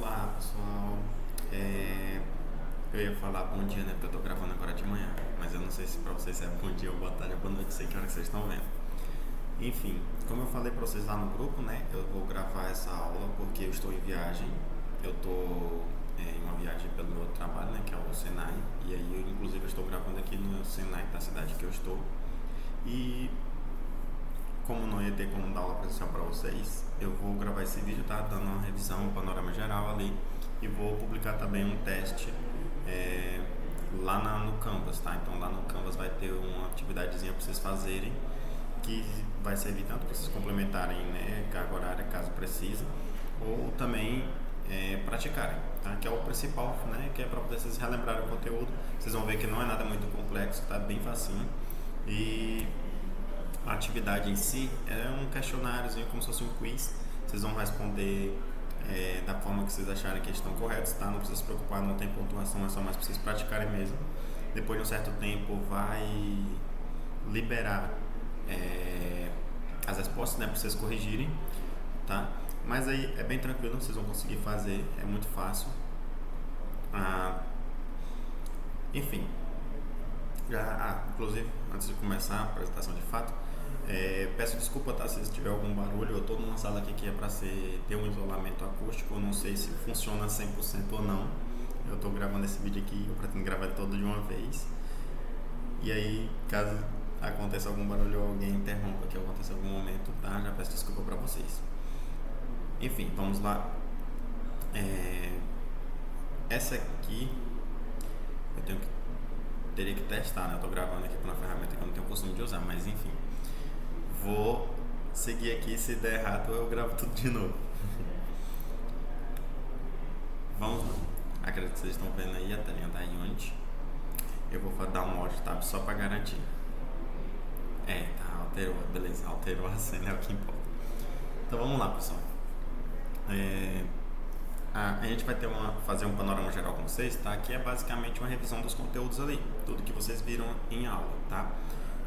Olá pessoal, eu ia falar bom dia, né? Porque eu tô gravando agora de manhã, mas eu não sei se pra vocês é bom dia ou boa tarde ou boa noite, sei que hora que vocês estão vendo. Enfim, como eu falei pra vocês lá no grupo, né? Eu vou gravar essa aula porque eu estou em viagem, eu tô em uma viagem pelo meu trabalho, né? Que é o Senai, e aí inclusive eu estou gravando aqui no Senai da cidade que eu estou. E como não ia ter como dar aula presencial para vocês, eu vou gravar esse vídeo, tá? Dando uma revisão, um panorama geral ali. E vou publicar também um teste é, no Canvas, tá? Então lá no Canvas vai ter uma atividadezinha para vocês fazerem, que vai servir tanto para vocês complementarem, né, carga horária, caso precise, ou também praticarem, tá? Que é o principal, né? Que é para vocês relembrarem o conteúdo. Vocês vão ver que não é nada muito complexo, tá? Bem facinho. E a atividade em si é um questionáriozinho, como se fosse um quiz. Vocês vão responder da forma que vocês acharem que estão corretos, tá? Não precisa se preocupar, não tem pontuação, é só mais para vocês praticarem mesmo. Depois de um certo tempo vai liberar as respostas, né, para vocês corrigirem, tá? Mas aí é bem tranquilo, vocês vão conseguir fazer, é muito fácil. Ah, enfim, inclusive, antes de começar a apresentação de fato, peço desculpa, tá, se tiver algum barulho. Eu estou numa sala aqui que é para ter um isolamento acústico. Eu não sei se funciona 100% ou não. Eu estou gravando esse vídeo aqui, eu pretendo gravar todo de uma vez. E aí, caso aconteça algum barulho ou alguém interrompa que aconteça algum momento, tá? Já peço desculpa para vocês. Enfim, vamos lá. Essa aqui eu teria que testar, né? Eu tô gravando aqui com uma ferramenta que eu não tenho costume de usar, mas enfim. Vou seguir aqui, se der errado eu gravo tudo de novo. Vamos lá. Acredito que vocês estão vendo aí a telinha da Unity. Eu vou dar um Alt Tab só para garantir. Tá, alterou, beleza, alterou a cena, é o que importa. Então vamos lá, pessoal. A gente vai fazer um panorama geral com vocês, tá? Que é basicamente uma revisão dos conteúdos ali, tudo que vocês viram em aula, tá?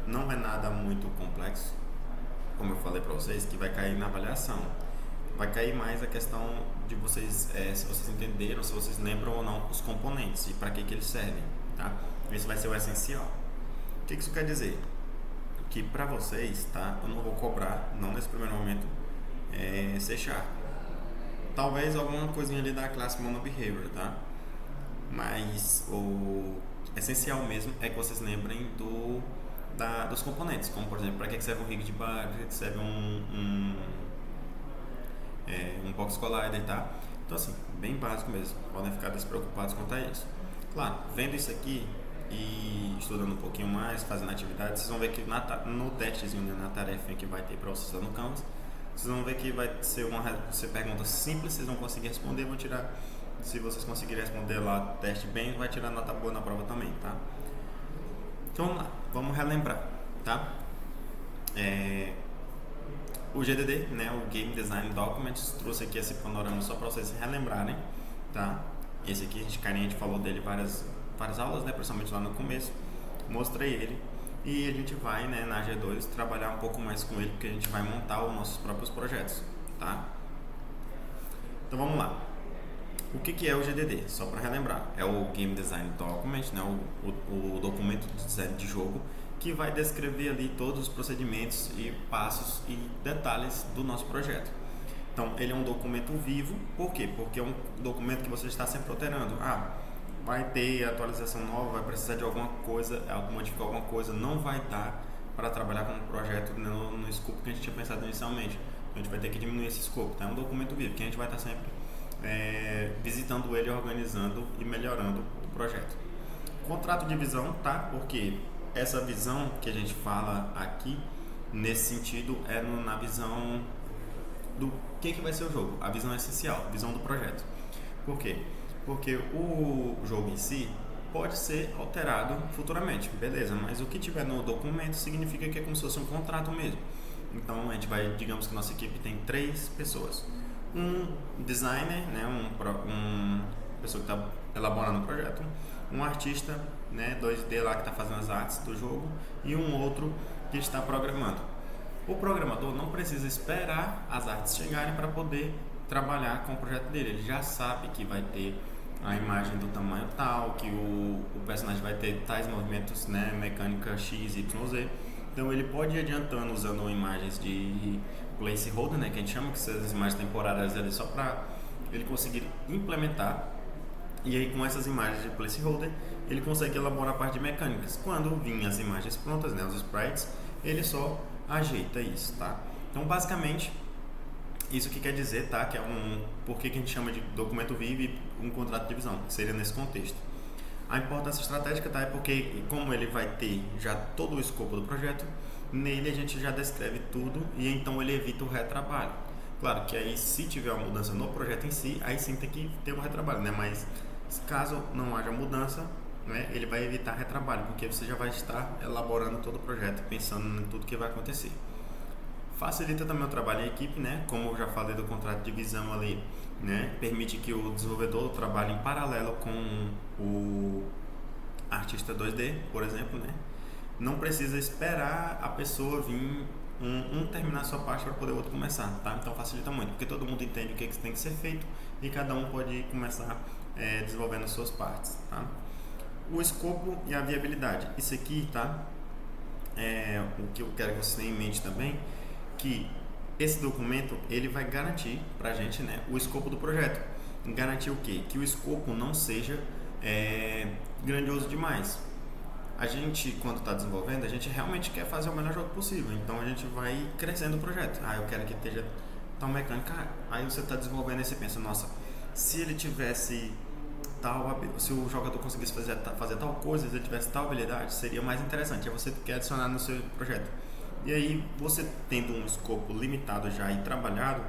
Não é nada muito complexo, como eu falei para vocês, que vai cair na avaliação. Vai cair mais a questão de vocês, se vocês entenderam, se vocês lembram ou não os componentes e para que eles servem, tá? Esse vai ser o essencial. O que isso quer dizer? Que para vocês, tá? Eu não vou cobrar, não nesse primeiro momento, C#. Talvez alguma coisinha ali da classe MonoBehavior, tá? Mas o essencial mesmo é que vocês lembrem dos componentes, como por exemplo, para que serve um rig de bar, para que serve um box collider, tá? Então assim, bem básico mesmo, podem ficar despreocupados quanto a isso. Claro, vendo isso aqui e estudando um pouquinho mais, fazendo atividades, vocês vão ver que no testezinho, né, na tarefa que vai ter para vocês lá no Canvas, vocês vão ver que vai ser pergunta simples, vocês vão conseguir responder, vão tirar, se vocês conseguirem responder lá teste bem, vai tirar nota boa na prova também, tá? Então vamos lá, vamos relembrar, tá? O GDD, né, o Game Design Documents, trouxe aqui esse panorama só para vocês relembrarem, tá? Esse aqui, a gente falou dele várias aulas, né, principalmente lá no começo, mostrei ele. E a gente vai, né, na G2 trabalhar um pouco mais com ele, porque a gente vai montar os nossos próprios projetos, tá? Então vamos lá. O que é o GDD? Só para relembrar, é o Game Design Document, né, o documento de design de jogo, que vai descrever ali todos os procedimentos e passos e detalhes do nosso projeto. Então ele é um documento vivo, por quê? Porque é um documento que você está sempre alterando. Vai ter atualização nova, vai precisar de alguma coisa, modificar alguma coisa, não vai dar para trabalhar com um projeto no escopo que a gente tinha pensado inicialmente. Então a gente vai ter que diminuir esse escopo, tá? É um documento vivo que a gente vai estar sempre visitando ele, organizando e melhorando o projeto. Contrato de visão, tá? Porque essa visão que a gente fala aqui, nesse sentido, é na visão do que vai ser o jogo, a visão essencial, a visão do projeto. Por quê? Porque o jogo em si pode ser alterado futuramente, beleza, mas o que tiver no documento significa que é como se fosse um contrato mesmo. Então a gente vai, digamos que nossa equipe tem 3 pessoas, um designer, né, uma pessoa que está elaborando o projeto, um artista, né, 2D lá que está fazendo as artes do jogo, e um outro que está programando. O programador não precisa esperar as artes chegarem para poder trabalhar com o projeto dele. Ele já sabe que vai ter a imagem do tamanho tal, que o personagem vai ter tais movimentos, né, mecânica X, Y, Z. Então ele pode ir adiantando usando imagens de placeholder, né, que a gente chama, que são as imagens temporárias ali, só para ele conseguir implementar. E aí com essas imagens de placeholder ele consegue elaborar a parte de mecânicas. Quando vir as imagens prontas, né, os sprites, ele só ajeita isso, tá? Então basicamente isso que quer dizer, tá? Que é por que a gente chama de documento vivo e um contrato de divisão, que seria nesse contexto. A importância estratégica, tá? É porque como ele vai ter já todo o escopo do projeto, nele a gente já descreve tudo e então ele evita o retrabalho. Claro que aí se tiver uma mudança no projeto em si, aí sim tem que ter um retrabalho, né? Mas caso não haja mudança, né, ele vai evitar retrabalho, porque você já vai estar elaborando todo o projeto, pensando em tudo que vai acontecer. Facilita também o trabalho em equipe, né? Como eu já falei do contrato de visão ali, né? Permite que o desenvolvedor trabalhe em paralelo com o artista 2D, por exemplo, né? Não precisa esperar a pessoa vir um terminar a sua parte para poder o outro começar, tá? Então facilita muito, porque todo mundo entende o que tem que ser feito e cada um pode começar desenvolvendo suas partes, tá? O escopo e a viabilidade. Isso aqui, tá? O que eu quero que vocês tenham em mente também, que esse documento ele vai garantir pra gente, né, o escopo do projeto. Garantir o quê? Que o escopo não seja grandioso demais. A gente, quando está desenvolvendo, a gente realmente quer fazer o melhor jogo possível. Então a gente vai crescendo o projeto. Eu quero que esteja tal mecânica. Aí você está desenvolvendo e você pensa, nossa, se ele tivesse se o jogador conseguisse fazer tal coisa, se ele tivesse tal habilidade, seria mais interessante. Aí você quer adicionar no seu projeto. E aí, você tendo um escopo limitado já e trabalhado,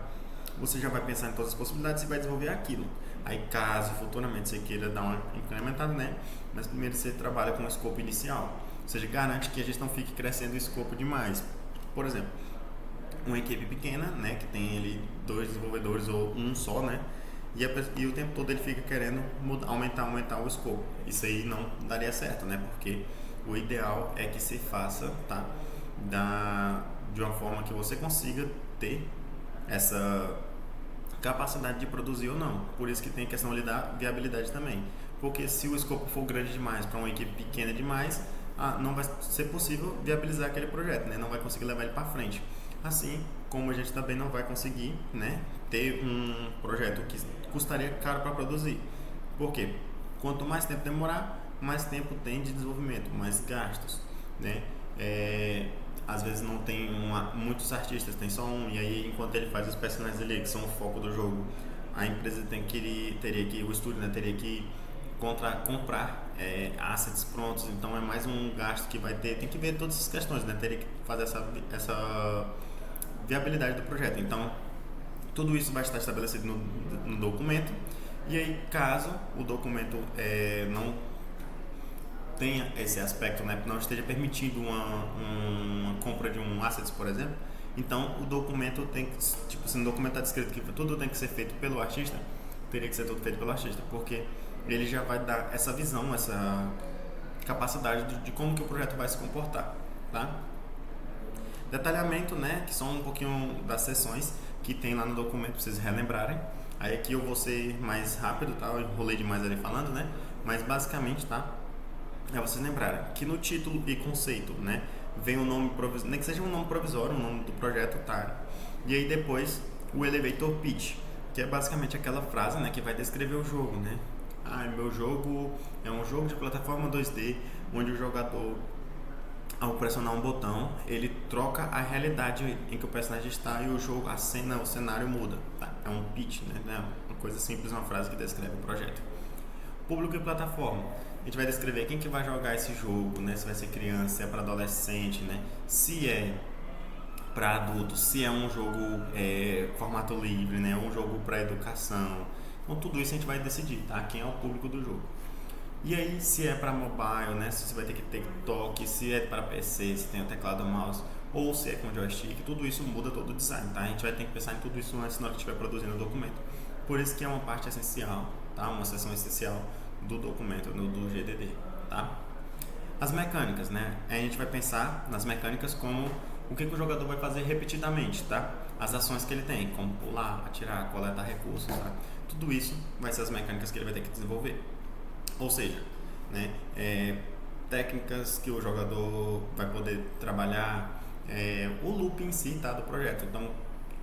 você já vai pensar em todas as possibilidades e vai desenvolver aquilo. Aí, caso futuramente você queira dar uma incrementada, né? Mas primeiro você trabalha com o escopo inicial. Ou seja, garante que a gente não fique crescendo o escopo demais. Por exemplo, uma equipe pequena, né? Que tem ali 2 desenvolvedores ou um só, né? E o tempo todo ele fica querendo aumentar o escopo. Isso aí não daria certo, né? Porque o ideal é que se faça, tá? De uma forma que você consiga ter essa capacidade de produzir ou não. Por isso que tem a questão ali da viabilidade também. Porque se o escopo for grande demais para uma equipe pequena demais, não vai ser possível viabilizar aquele projeto, né? Não vai conseguir levar ele para frente. Assim como a gente também não vai conseguir, né, ter um projeto que custaria caro para produzir. Por quê? Quanto mais tempo demorar, mais tempo tem de desenvolvimento, mais gastos, né? Às vezes não tem muitos artistas, tem só um, e aí enquanto ele faz os personagens ali, que são o foco do jogo, a empresa o estúdio, né, teria que comprar assets prontos, então é mais um gasto que vai ter, tem que ver todas essas questões, né, teria que fazer essa viabilidade do projeto. Então tudo isso vai estar estabelecido no documento, e aí caso o documento não tenha esse aspecto, né, não esteja permitindo uma compra de um assets, por exemplo, então o documento tem que, tipo, se no documento está descrito que tudo tem que ser feito pelo artista, teria que ser tudo feito pelo artista, porque ele já vai dar essa visão, essa capacidade de como que o projeto vai se comportar, tá? Detalhamento, né, que são um pouquinho das seções que tem lá no documento para vocês relembrarem. Aí aqui eu vou ser mais rápido, tá? Eu enrolei demais ali falando, né? Mas basicamente, tá? É vocês lembrarem que no título e conceito, né, vem o nome provisório, nem que seja um nome provisório, o nome do projeto, tá? E aí depois o elevator pitch, que é basicamente aquela frase, né, que vai descrever o jogo, né? Meu jogo é um jogo de plataforma 2D, onde o jogador, ao pressionar um botão, ele troca a realidade em que o personagem está e o jogo, a cena, o cenário muda, tá? É um pitch, né? Uma coisa simples, uma frase que descreve o projeto. Público e plataforma. A gente vai descrever quem que vai jogar esse jogo, né? Se vai ser criança, se é para adolescente, né? Se é para adultos, se é um jogo formato livre, né? Um jogo para educação. Então tudo isso a gente vai decidir, tá? Quem é o público do jogo. E aí, se é para mobile, né? Se você vai ter que ter toque, se é para PC, se tem o teclado e o mouse, ou se é com joystick, tudo isso muda todo o design, tá? A gente vai ter que pensar em tudo isso antes na hora que estiver produzindo o documento. Por isso que é uma parte essencial, tá? Uma seção essencial do documento, do GDD, tá? As mecânicas, né? A gente vai pensar nas mecânicas como o que o jogador vai fazer repetidamente, tá? as ações que ele tem, como pular, atirar, coletar recursos, tá? Tudo isso vai ser as mecânicas que ele vai ter que desenvolver. Ou seja, né, técnicas que o jogador vai poder trabalhar, o loop em si, tá, do projeto. Então,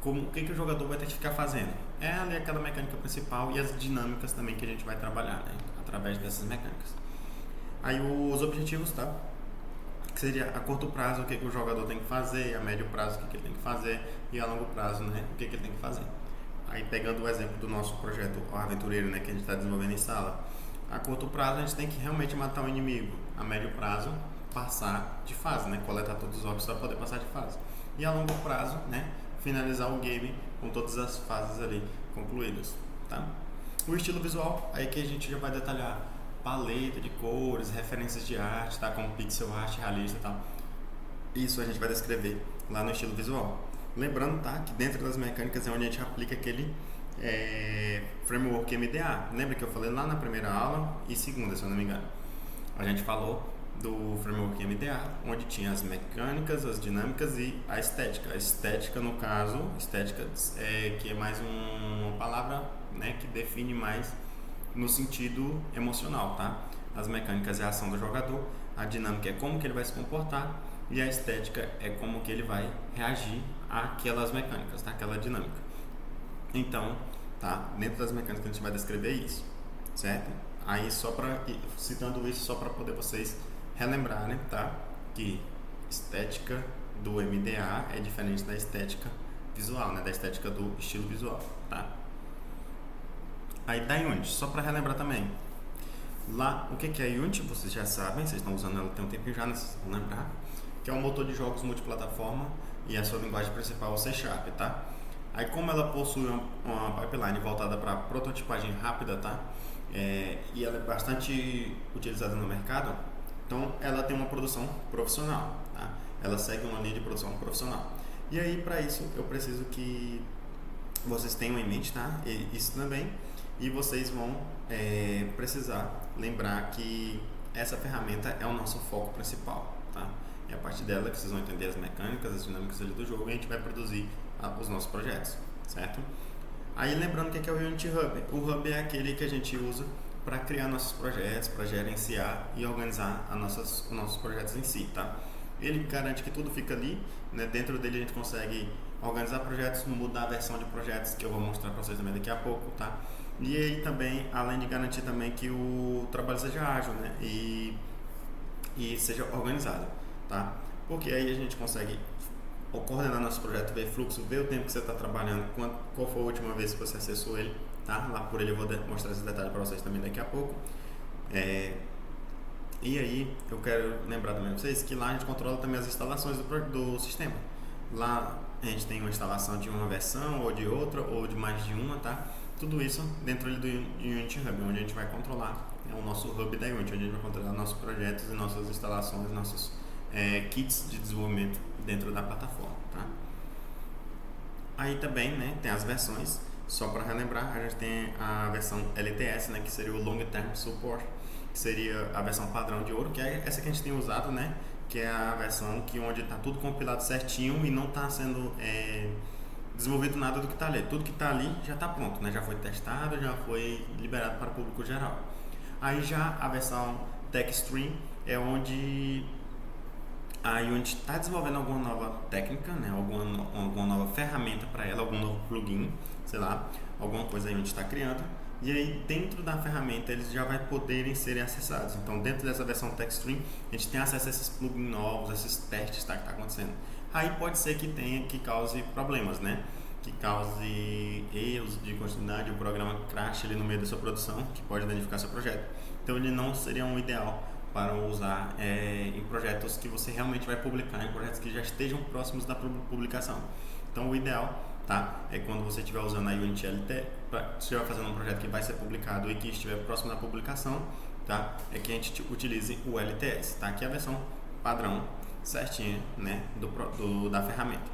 o que o jogador vai ter que ficar fazendo? É ali aquela mecânica principal e as dinâmicas também que a gente vai trabalhar, né, através dessas mecânicas. Aí os objetivos, tá? Que seria a curto prazo o que o jogador tem que fazer, a médio prazo o que ele tem que fazer e a longo prazo, né, o que ele tem que fazer. Aí pegando o exemplo do nosso projeto O Aventureiro, né, que a gente está desenvolvendo em sala, a curto prazo a gente tem que realmente matar o inimigo, a médio prazo passar de fase, né, coletar todos os orbes para poder passar de fase, e a longo prazo, né, finalizar o game com todas as fases ali concluídas, tá? O estilo visual, aí que a gente já vai detalhar paleta de cores, referências de arte, tá, como pixel art, realista e tal. Isso a gente vai descrever lá no estilo visual. Lembrando, tá, que dentro das mecânicas é onde a gente aplica aquele framework MDA. Lembra que eu falei lá na primeira aula e segunda, se eu não me engano. A gente falou do framework MDA, onde tinha as mecânicas, as dinâmicas e a estética. A estética, no caso, estética que é mais uma palavra, né, que define mais no sentido emocional, tá? As mecânicas é a ação do jogador, a dinâmica é como que ele vai se comportar e a estética é como que ele vai reagir àquelas mecânicas, tá? Aquela dinâmica. Então, tá? Dentro das mecânicas a gente vai descrever isso, certo? Aí citando isso só para poder vocês relembrarem, tá? Que estética do MDA é diferente da estética visual, né? Da estética do estilo visual, tá? Aí da Unity, só para relembrar também. Lá, o que é a Unity? Vocês já sabem, vocês estão usando ela tem um tempinho já, né? Vocês vão lembrar. Que é um motor de jogos multiplataforma e a sua linguagem principal é o C#, tá? Aí como ela possui uma pipeline voltada para prototipagem rápida, tá? E ela é bastante utilizada no mercado, então ela tem uma produção profissional, tá? Ela segue uma linha de produção profissional. E aí para isso eu preciso que vocês tenham em mente, tá? Isso também. E vocês vão precisar lembrar que essa ferramenta é o nosso foco principal, tá? É a partir dela que vocês vão entender as mecânicas, as dinâmicas ali do jogo e a gente vai produzir os nossos projetos, certo? Aí lembrando que é o Unity Hub. O Hub é aquele que a gente usa para criar nossos projetos, para gerenciar e organizar os nossos projetos em si, tá? Ele garante que tudo fica ali, né? Dentro dele a gente consegue organizar projetos, mudar a versão de projetos que eu vou mostrar para vocês também daqui a pouco, tá? E aí também, além de garantir também que o trabalho seja ágil, né? E seja organizado, tá? Porque aí a gente consegue coordenar nosso projeto, ver fluxo, ver o tempo que você está trabalhando, qual foi a última vez que você acessou ele, tá? Lá por ele eu vou mostrar esses detalhes para vocês também daqui a pouco. E aí eu quero lembrar também para vocês que lá a gente controla também as instalações do sistema. Lá a gente tem uma instalação de uma versão ou de outra ou de mais de uma, tá? Tudo isso dentro do Unity Hub, onde a gente vai controlar, é o nosso hub da Unity, onde a gente vai controlar nossos projetos e nossas instalações, nossos kits de desenvolvimento dentro da plataforma, tá? Aí também, né, tem as versões, só para relembrar, a gente tem a versão LTS, né, que seria o Long Term Support, que seria a versão padrão de ouro, que é essa que a gente tem usado, né, que é a versão onde está tudo compilado certinho e não está sendo desenvolvido nada do que está ali. Tudo que está ali já está pronto, né, já foi testado, já foi liberado para o público geral. Aí já a versão TechStream é onde a Unity está desenvolvendo alguma nova técnica, né? alguma nova ferramenta para ela, algum novo plugin, sei lá, alguma coisa a Unity está criando. E aí dentro da ferramenta eles já vai poderem serem acessados. Então dentro dessa versão TechStream a gente tem acesso a esses plugins novos, esses testes, tá, que está acontecendo. Aí pode ser que cause problemas, né? Que cause erros de continuidade, o programa crash ali no meio da sua produção, que pode danificar seu projeto. Então ele não seria um ideal para usar em projetos que você realmente vai publicar, em projetos que já estejam próximos da publicação. Então o ideal, tá, é quando você estiver usando a Unity LT, se estiver fazendo um projeto que vai ser publicado e que estiver próximo da publicação, tá, é que a gente utilize o LTS, tá, que é a versão padrão certinha, né, da ferramenta.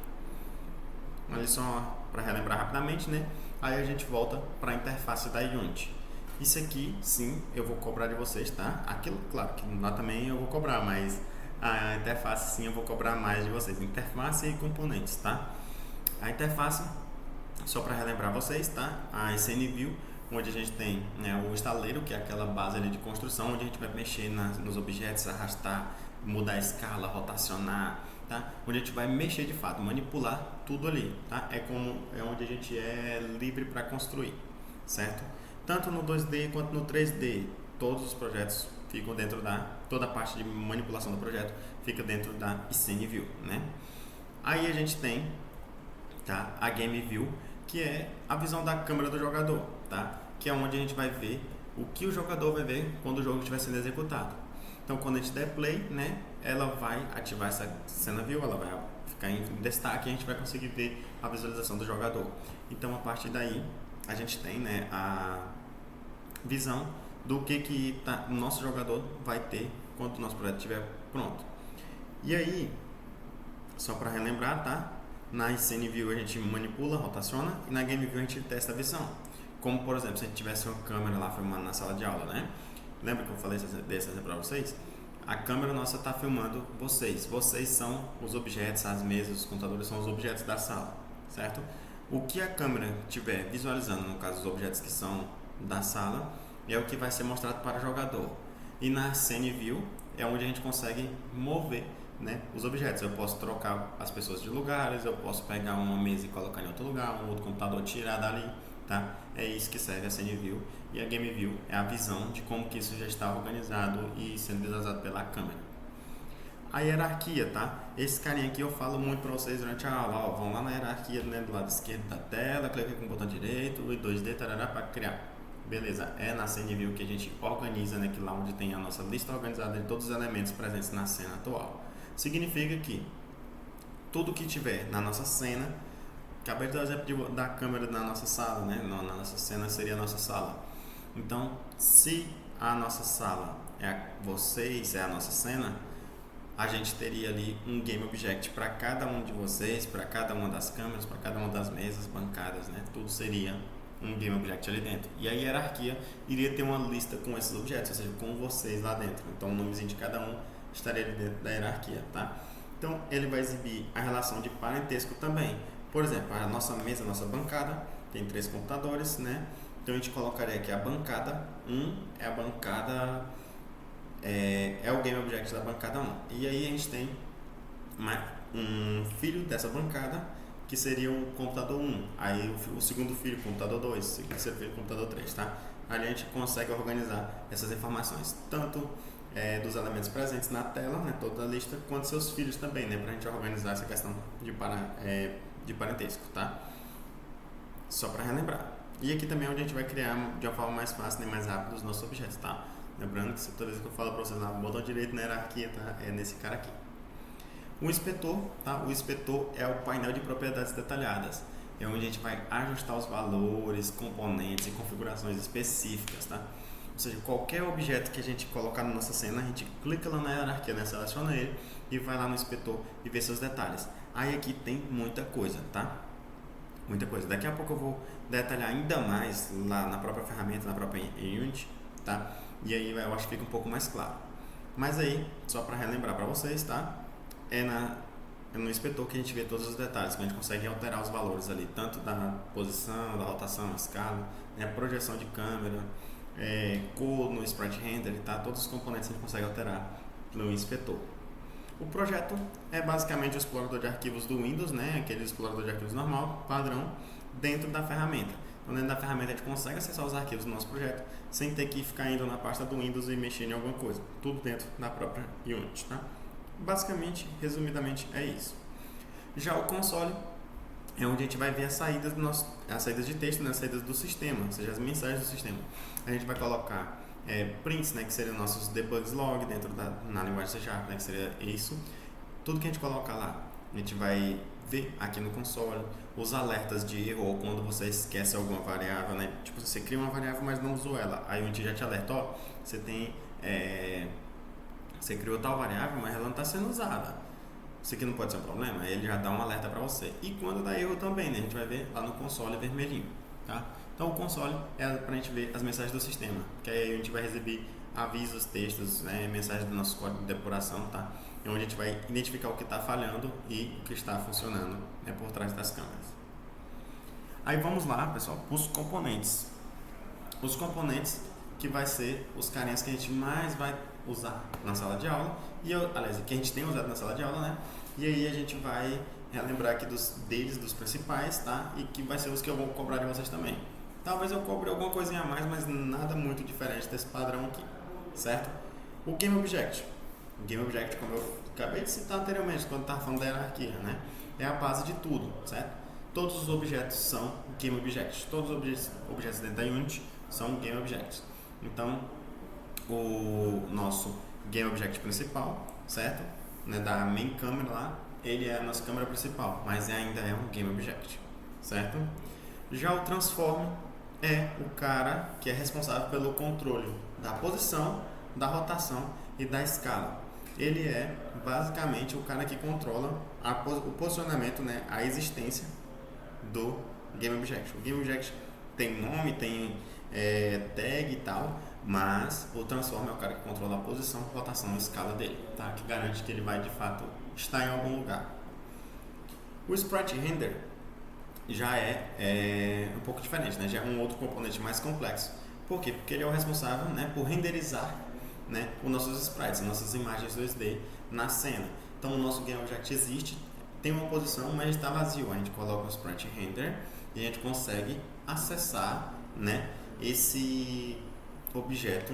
Olha só, para relembrar rapidamente, né, aí a gente volta para a interface da Unity. Isso aqui, sim, eu vou cobrar de vocês, tá? Aquilo, claro, que lá também eu vou cobrar, mas a interface, sim, eu vou cobrar mais de vocês. Interface e componentes, tá? A interface, só para relembrar vocês, tá? A SceneView, onde a gente tem, né, o estaleiro, que é aquela base ali de construção, onde a gente vai mexer nos objetos, arrastar, mudar a escala, rotacionar, tá? Onde a gente vai mexer de fato, manipular tudo ali, tá? É onde a gente é livre para construir, certo? Tanto no 2D quanto no 3D, todos os projetos ficam dentro toda a parte de manipulação do projeto fica dentro da SceneView, né? Aí a gente tem, tá, a GameView, que é a visão da câmera do jogador, tá? Que é onde a gente vai ver o que o jogador vai ver quando o jogo estiver sendo executado. Então, quando a gente der play, né, ela vai ativar essa cena view, ela vai ficar em destaque e a gente vai conseguir ver a visualização do jogador. Então, a partir daí, a gente tem, né, a visão do que o nosso jogador vai ter quando o nosso projeto estiver pronto. E aí, só para relembrar, tá? Na SceneView a gente manipula, rotaciona, e na GameView a gente testa a visão. Como, por exemplo, se a gente tivesse uma câmera lá filmando na sala de aula, né? Lembra que eu falei desse exemplo para vocês? A câmera nossa está filmando vocês. Vocês são os objetos, as mesas, os computadores são os objetos da sala, certo? O que a câmera estiver visualizando, no caso os objetos que são da sala, é o que vai ser mostrado para o jogador. E na SceneView é onde a gente consegue mover, né, os objetos. Eu posso trocar as pessoas de lugares, eu posso pegar uma mesa e colocar em outro lugar, um outro computador tirar dali, tá? É isso que serve a SceneView. E a GameView é a visão de como que isso já está organizado e sendo visualizado pela câmera. A hierarquia, tá? Esse carinha aqui eu falo muito para vocês durante a aula. Ó, vão lá na hierarquia, né, do lado esquerdo da tela, clica com o botão direito e 2D, tarará, para criar. Beleza, é na SceneView que a gente organiza, né, que lá onde tem a nossa lista organizada de todos os elementos presentes na cena atual. Significa que tudo que tiver na nossa cena, acabei de dar o exemplo da câmera na nossa sala, né? Na nossa cena seria a nossa sala. Então, se a nossa sala vocês é a nossa cena, a gente teria ali um Game Object para cada um de vocês, para cada uma das câmeras, para cada uma das mesas, bancadas, né? Tudo seria um Game Object ali dentro. E a hierarquia iria ter uma lista com esses objetos, ou seja, com vocês lá dentro. Então, o nomezinho de cada um estaria dentro da hierarquia, tá? Então, ele vai exibir a relação de parentesco também. Por exemplo, a nossa mesa, a nossa bancada, tem 3 computadores, né? Então, a gente colocaria aqui a bancada 1, é a bancada, é o Game Object da bancada 1. E aí, a gente tem um filho dessa bancada, que seria o computador 1. Aí, o segundo filho, computador 2, o terceiro filho, computador 3, tá? Ali a gente consegue organizar essas informações, tanto dos elementos presentes na tela, né, toda a lista, quanto seus filhos também, né, para a gente organizar essa questão de parentesco, tá? Só para relembrar. E aqui também é onde a gente vai criar de uma forma mais fácil, né, mais rápida os nossos objetos, tá? Lembrando que toda vez que eu falo para vocês lá, botão direito na hierarquia, tá? É nesse cara aqui. O inspetor, tá? O inspetor é o painel de propriedades detalhadas. É onde a gente vai ajustar os valores, componentes e configurações específicas, tá? Ou seja, qualquer objeto que a gente colocar na nossa cena, a gente clica lá na hierarquia, né? Seleciona ele e vai lá no inspetor e vê seus detalhes. Aí aqui tem muita coisa, tá? Muita coisa. Daqui a pouco eu vou detalhar ainda mais lá na própria ferramenta, na própria Unity, tá? E aí eu acho que fica um pouco mais claro. Mas aí, só para relembrar para vocês, tá? É no inspetor que a gente vê todos os detalhes, que a gente consegue alterar os valores ali, tanto da posição, da rotação, a escala, né? Projeção de câmera, cor no sprite render, tá? Todos os componentes a gente consegue alterar no inspetor. O projeto é basicamente o explorador de arquivos do Windows, né? Aquele explorador de arquivos normal, padrão, dentro da ferramenta. Então, dentro da ferramenta a gente consegue acessar os arquivos do nosso projeto sem ter que ficar indo na pasta do Windows e mexer em alguma coisa. Tudo dentro da própria Unity, tá? Basicamente, resumidamente, é isso. Já o console é onde a gente vai ver as saídas as saídas de texto, né? As saídas do sistema, ou seja, as mensagens do sistema. A gente vai colocar prints, né? Que seriam nossos debugs log dentro na linguagem C#, né? Que seria isso. Tudo que a gente coloca lá, a gente vai ver aqui no console os alertas de erro ou quando você esquece alguma variável, né? Tipo, você cria uma variável, mas não usou ela. Aí a gente já te alerta, ó, você tem... você criou tal variável, mas ela não está sendo usada. Isso aqui não pode ser um problema? Aí ele já dá um alerta para você. E quando dá erro também, né? A gente vai ver lá no console vermelhinho, tá? Então o console é para a gente ver as mensagens do sistema, que aí a gente vai receber avisos, textos, né? Mensagens do nosso código de depuração, tá? é onde a gente vai identificar o que está falhando e o que está funcionando, né, por trás das câmeras. Aí vamos lá, pessoal, para os componentes. Os componentes que vai ser os carinhas que a gente mais vai usar na sala de aula, aliás, que a gente tem usado na sala de aula, né? E aí a gente vai relembrar aqui dos principais, tá? E que vai ser os que eu vou cobrar de vocês também. Talvez eu cobre alguma coisinha a mais, mas nada muito diferente desse padrão aqui, certo? O Game Object. O Game Object, como eu acabei de citar anteriormente, quando estava falando da hierarquia, né? É a base de tudo, certo? Todos os objetos são Game Objects. Todos os objetos dentro da Unity são Game Objects. Então, o nosso Game Object principal, certo? Né, da main câmera lá, ele é a nossa câmera principal, mas ainda é um Game Object, certo? Já o Transform é o cara que é responsável pelo controle da posição, da rotação e da escala. Ele é basicamente o cara que controla o posicionamento, né, a existência do Game Object. O Game Object tem nome, tem tag e tal, mas o Transform é o cara que controla a posição, rotação e escala dele, tá? Que garante que ele vai de fato estar em algum lugar. O Sprite Render já é um pouco diferente, né? Já é um outro componente mais complexo. Por quê? Porque ele é o responsável, né, por renderizar, né, os nossos sprites, as nossas imagens 2D na cena. Então o nosso Game Object existe, tem uma posição, mas está vazio. A gente coloca o Sprite Render e a gente consegue acessar, né, esse objeto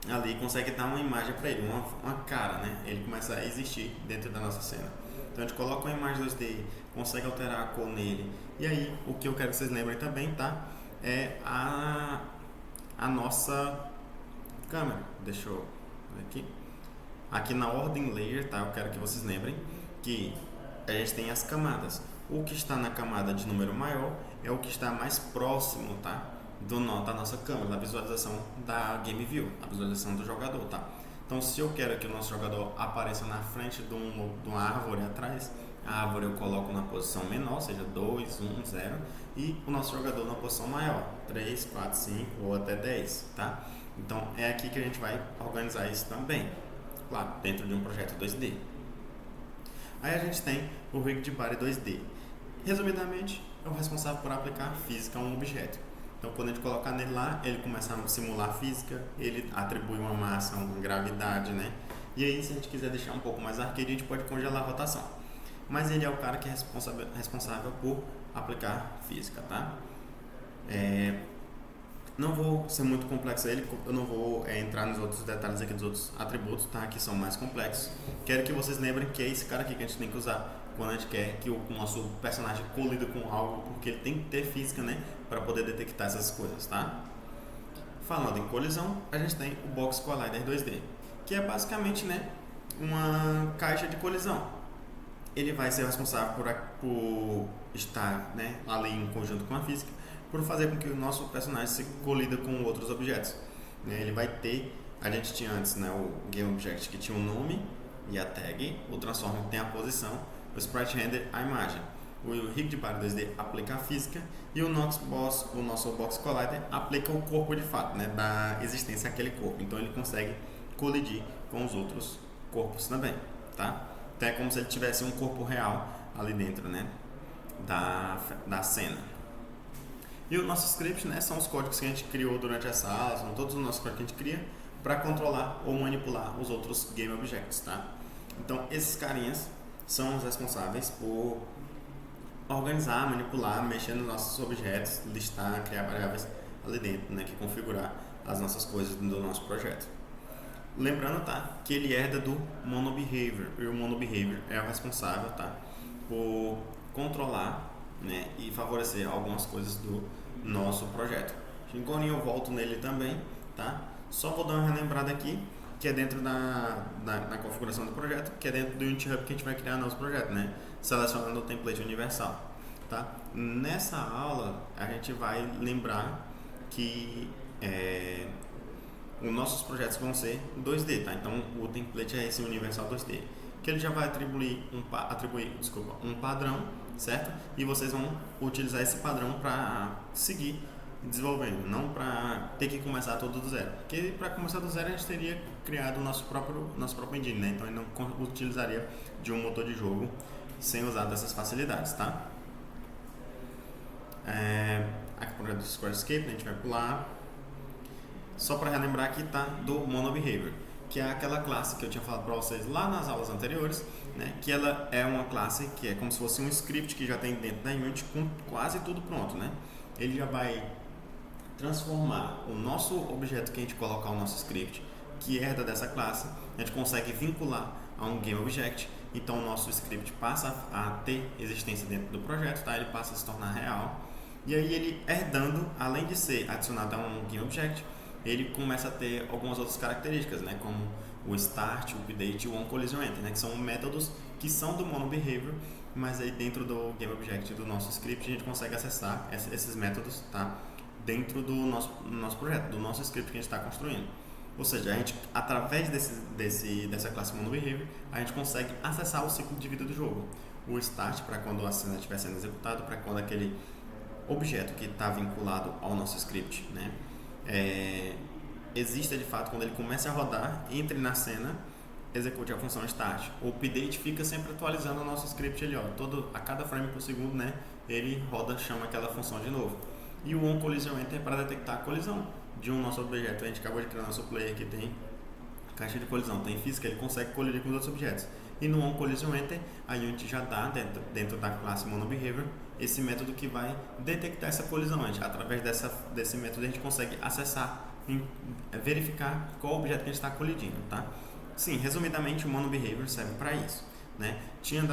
ali, consegue dar uma imagem para ele, uma cara, né? Ele começa a existir dentro da nossa cena. Então a gente coloca uma imagem 2D, consegue alterar a cor nele. E aí, o que eu quero que vocês lembrem também, tá? É a nossa câmera. Deixa eu ver aqui. Aqui na ordem layer, tá? Eu quero que vocês lembrem que a gente tem as camadas. O que está na camada de número maior é o que está mais próximo, tá? Da nossa câmera, da visualização da Game View, a visualização do jogador, tá? Então, se eu quero que o nosso jogador apareça na frente de uma árvore atrás, a árvore eu coloco na posição menor, seja 2, 1, 0, e o nosso jogador na posição maior, 3, 4, 5 ou até 10, tá? Então, é aqui que a gente vai organizar isso também, claro, dentro de um projeto 2D. Aí a gente tem o Rigged Body 2D. Resumidamente, é o responsável por aplicar física a um objeto. Então, quando a gente colocar nele lá, ele começa a simular física, ele atribui uma massa, uma gravidade, né? E aí, se a gente quiser deixar um pouco mais arcade, a gente pode congelar a rotação. Mas ele é o cara que é responsável por aplicar física, tá? Não vou ser muito complexo ele, eu não vou entrar nos outros detalhes aqui dos outros atributos, tá? Que são mais complexos. Quero que vocês lembrem que é esse cara aqui que a gente tem que usar quando a gente quer que o nosso personagem colida com algo, porque ele tem que ter física, né, para poder detectar essas coisas, tá? Falando em colisão, a gente tem o Box Collider 2D, que é basicamente, né, uma caixa de colisão. Ele vai ser responsável por estar, né, ali em conjunto com a física, por fazer com que o nosso personagem se colida com outros objetos. Ele vai ter, a gente tinha antes, né, o Game Object que tinha um nome e a tag, o Transformer tem a posição, o Sprite Render a imagem, o Rigged Body 2D aplica a física e o nosso Box Collider aplica o corpo de fato, né, da existência daquele corpo. Então ele consegue colidir com os outros corpos também, tá? Então é como se ele tivesse um corpo real ali dentro, né, da cena. E o nosso script, né, são os códigos que a gente criou durante essa aula, são todos os nossos códigos que a gente cria para controlar ou manipular os outros Game Objects, tá? Então esses carinhas são os responsáveis por organizar, manipular, mexer nos nossos objetos, listar, criar variáveis ali dentro, né, que configurar as nossas coisas do nosso projeto. Lembrando, tá, que ele herda do MonoBehavior, e o MonoBehavior é o responsável, tá, por controlar, né, e favorecer algumas coisas do nosso projeto. Agora eu volto nele também, tá? Só vou dar uma relembrada aqui, que é dentro da configuração do projeto, que é dentro do Unity Hub que a gente vai criar nosso projeto, né? Selecionando o template universal, tá? Nessa aula, a gente vai lembrar que os nossos projetos vão ser 2D, tá? Então, o template é esse universal 2D, que ele já vai atribuir um padrão, certo? E vocês vão utilizar esse padrão para seguir desenvolvendo, não para ter que começar tudo do zero. Porque para começar do zero a gente teria criado o nosso próprio engine, né? Então ele não utilizaria de um motor de jogo sem usar dessas facilidades, tá? Aqui por do Squarescape, né, a gente vai pular. Só para relembrar aqui, tá? Do MonoBehavior, que é aquela classe que eu tinha falado para vocês lá nas aulas anteriores, né? Que ela é uma classe que é como se fosse um script que já tem dentro da Unity com quase tudo pronto, né? Ele já vai transformar o nosso objeto que a gente colocar o nosso script, que herda dessa classe, a gente consegue vincular a um GameObject. Então o nosso script passa a ter existência dentro do projeto, tá? Ele passa a se tornar real. E aí ele herdando, além de ser adicionado a um GameObject, ele começa a ter algumas outras características, né? Como o start, o update e o onCollisionEnter, né? Que são métodos que são do MonoBehavior, mas aí dentro do GameObject do nosso script a gente consegue acessar esses métodos, tá? Dentro do nosso projeto, do nosso script que a gente está construindo. Ou seja, a gente, através dessa classe MonoBehavior, a gente consegue acessar o ciclo de vida do jogo. O start, para quando a cena estiver sendo executada, para quando aquele objeto que está vinculado ao nosso script, né, exista de fato, quando ele começa a rodar, entre na cena, execute a função start. O update fica sempre atualizando o nosso script ali, ó, a cada frame por segundo, né, ele roda, chama aquela função de novo. E o onCollisionEnter para detectar a colisão de um nosso objeto. A gente acabou de criar nosso player que tem caixa de colisão, tem física, ele consegue colidir com os outros objetos. E no onCollisionEnter, a Unity já dá dentro da classe MonoBehavior esse método que vai detectar essa colisão. Através desse método a gente consegue acessar, verificar qual objeto que a gente está colidindo, tá? Sim, resumidamente o MonoBehavior serve para isso, né? Tinha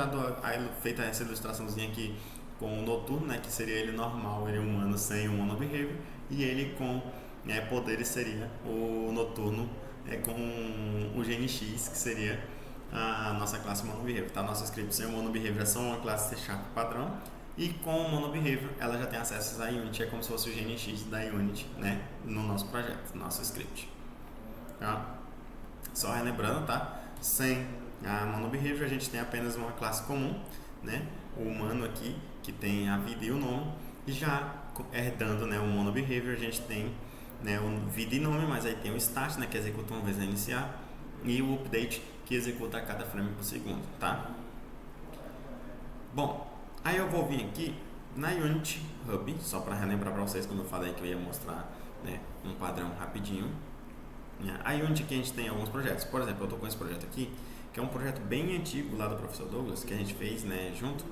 feito essa ilustraçãozinha aqui com o Noturno, né, que seria ele normal, ele humano sem o MonoBehavior, e ele com poderes seria o Noturno com o GNX, que seria a nossa classe MonoBehavior. Tá? Nosso script sem o MonoBehavior é só uma classe C# padrão, e com o MonoBehavior ela já tem acesso à Unity, é como se fosse o GNX da Unity, né, no nosso projeto, no nosso script. Tá? Só relembrando, tá? Sem a MonoBehavior a gente tem apenas uma classe comum, né, o humano aqui, que tem a vida e o nome, e já herdando, né, o MonoBehavior a gente tem, né, o vida e nome, mas aí tem o start, né, que executa uma vez a iniciar, e o update, que executa a cada frame por segundo, tá? Bom, aí eu vou vir aqui na Unity Hub, só para relembrar para vocês quando eu falei que eu ia mostrar, né, um padrão rapidinho. A Unity que a gente tem alguns projetos, por exemplo, eu estou com esse projeto aqui, que é um projeto bem antigo lá do professor Douglas, que a gente fez, né, junto,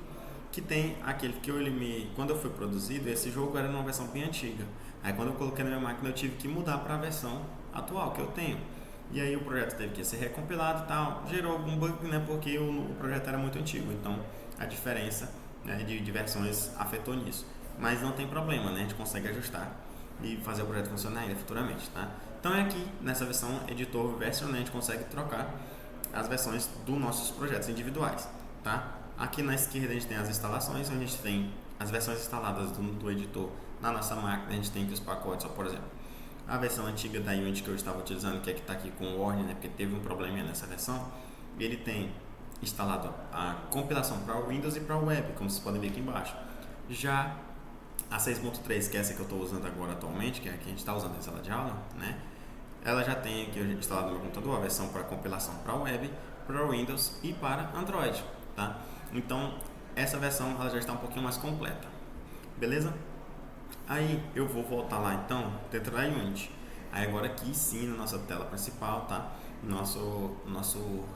que tem aquele que quando eu fui produzido, esse jogo era numa versão bem antiga. Aí quando eu coloquei na minha máquina eu tive que mudar para a versão atual que eu tenho. E aí o projeto teve que ser recompilado e tal, gerou algum bug, né, porque o projeto era muito antigo, então a diferença, né, de versões afetou nisso. Mas não tem problema, né, a gente consegue ajustar e fazer o projeto funcionar ainda futuramente, tá? Então é aqui, nessa versão editor version, né, a gente consegue trocar as versões dos nossos projetos individuais, tá? Aqui na esquerda a gente tem as instalações, onde a gente tem as versões instaladas do editor na nossa máquina. A gente tem aqui os pacotes, ó, por exemplo, a versão antiga da Unity que eu estava utilizando, que é que está aqui com o Warning, né, porque teve um probleminha nessa versão. Ele tem instalado a compilação para o Windows e para o Web, como vocês podem ver aqui embaixo. Já a 6.3, que é essa que eu estou usando agora atualmente, que é a que a gente está usando em sala de aula, né, ela já tem aqui instalado no meu computador a versão para compilação para o Web, para o Windows e para Android, tá? Então, essa versão ela já está um pouquinho mais completa, beleza? Aí eu vou voltar lá então, dentro da Unity. Aí agora aqui sim, na nossa tela principal, tá? Nosso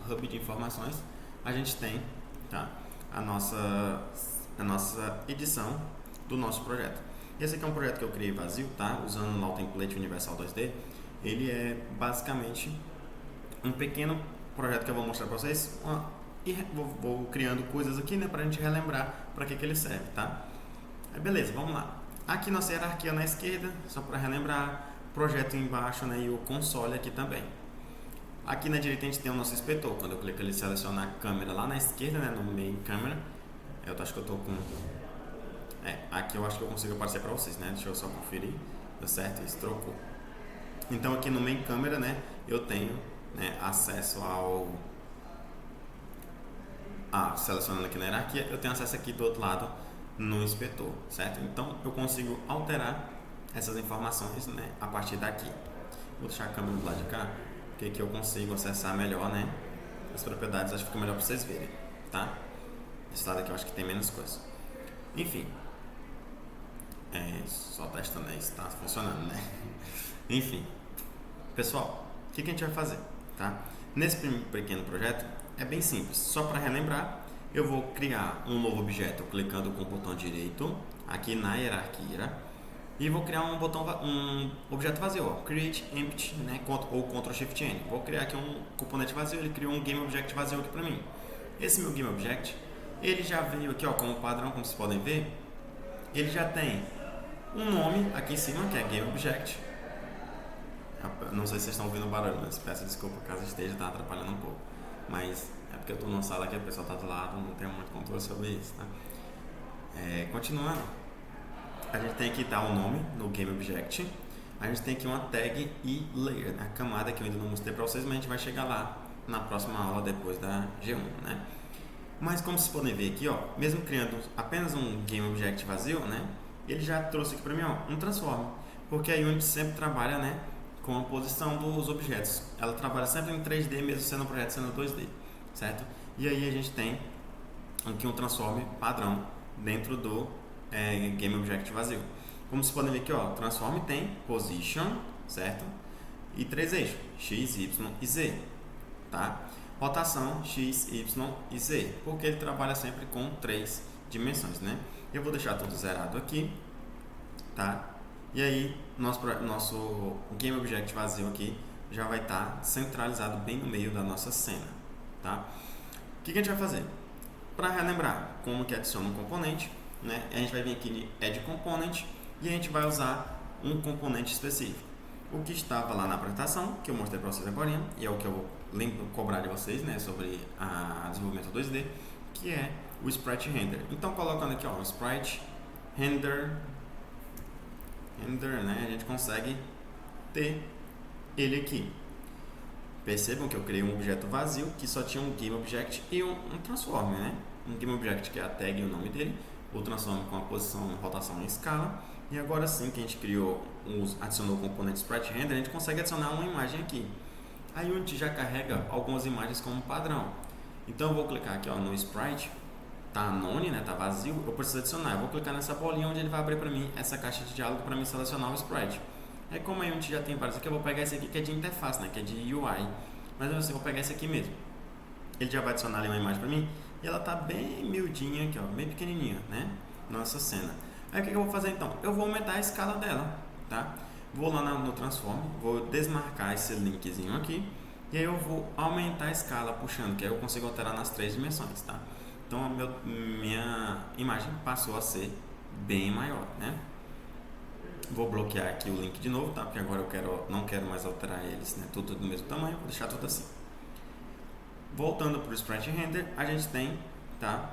hub de informações, a gente tem, tá? A nossa edição do nosso projeto. Esse aqui é um projeto que eu criei vazio, tá? Usando lá o template Universal 2D. Ele é basicamente um pequeno projeto que eu vou mostrar para vocês. E vou criando coisas aqui, né, pra gente relembrar para que ele serve, tá? Aí beleza, vamos lá. Aqui nossa hierarquia na esquerda, só para relembrar, projeto embaixo, né, e o console aqui também. Aqui na direita a gente tem o nosso inspetor. Quando eu clico ali selecionar a câmera lá na esquerda, né, no main câmera, eu acho que eu tô com aqui eu acho que eu consigo aparecer para vocês, né? Deixa eu só conferir. Deu certo, isso trocou. Então aqui no main câmera, né, eu tenho, né, acesso selecionando aqui na hierarquia, eu tenho acesso aqui do outro lado no inspetor, certo? Então eu consigo alterar essas informações, né, a partir daqui. Vou deixar a câmera do lado de cá, porque aqui eu consigo acessar melhor, né, as propriedades. Acho que fica melhor para vocês verem, tá? Esse lado aqui eu acho que tem menos coisa. Enfim, só testando aí se está funcionando, né? Enfim, pessoal, o que a gente vai fazer, tá? Nesse pequeno projeto é bem simples. Só para relembrar, eu vou criar um novo objeto clicando com o botão direito aqui na hierarquia e vou criar um objeto vazio, ó, create empty, né, ou Ctrl Shift N. Vou criar aqui um componente vazio. Ele criou um game object vazio aqui para mim. Esse meu game object, ele já veio aqui, ó, como padrão, como vocês podem ver. Ele já tem um nome aqui em cima, que é game object. Não sei se vocês estão ouvindo o barulho, mas peço desculpa caso esteja, tá atrapalhando um pouco. Mas é porque eu estou numa sala que a pessoa está do lado, não tenho muito controle sobre isso, tá? Continuando, a gente tem aqui o nome no game object. A gente tem aqui uma tag e layer, a camada que eu ainda não mostrei para vocês, mas a gente vai chegar lá na próxima aula depois da G1, né? Mas como vocês podem ver aqui, ó, mesmo criando apenas um game object vazio, né, ele já trouxe aqui para mim, ó, um transform, porque a Unity sempre trabalha, né, com a posição dos objetos. Ela trabalha sempre em 3D, mesmo sendo um projeto sendo 2D, certo? E aí a gente tem aqui um transform padrão dentro do game object vazio. Como vocês podem ver aqui, ó, transform tem position, certo? E 3 eixos, x, y e z, tá? Rotação x, y e z, porque ele trabalha sempre com 3 dimensões, né? Eu vou deixar tudo zerado aqui, tá? E aí, nosso game object vazio aqui já vai estar centralizado bem no meio da nossa cena, tá? O que a gente vai fazer? Para relembrar como que adiciona um componente, né? A gente vai vir aqui em Add Component e a gente vai usar um componente específico. O que estava lá na apresentação, que eu mostrei para vocês agora, e é o que eu vou cobrar de vocês, né, sobre a desenvolvimento 2D, que é o Sprite Render. Então, colocando aqui, ó, o Sprite Render, né, a gente consegue ter ele aqui. Percebam que eu criei um objeto vazio que só tinha um game object e um transform, né? Um game object que é a tag e o nome dele, o transform com a posição, rotação e escala. E agora sim que a gente adicionou o componente Sprite Render, a gente consegue adicionar uma imagem aqui. A Unity já carrega algumas imagens como padrão. Então eu vou clicar aqui, ó, no Sprite, tá none, né? Tá vazio, eu preciso adicionar. Eu vou clicar nessa bolinha onde ele vai abrir para mim essa caixa de diálogo para mim selecionar o Sprite. Aí como a Unity já tem vários aqui, eu vou pegar esse aqui que é de interface, né? Que é de UI. Mas assim, eu vou pegar esse aqui mesmo. Ele já vai adicionar ali uma imagem para mim e ela tá bem miudinha aqui, ó, bem pequenininha, né? Nossa cena. Aí o que eu vou fazer então? Eu vou aumentar a escala dela, tá? Vou lá no Transform, vou desmarcar esse linkzinho aqui e aí eu vou aumentar a escala puxando, que aí eu consigo alterar nas 3 dimensões, tá? Então minha imagem passou a ser bem maior, né? Vou bloquear aqui o link de novo, tá? Porque agora não quero mais alterar eles, né? Tudo do mesmo tamanho, vou deixar tudo assim. Voltando para o Sprite Render, a gente tem, tá?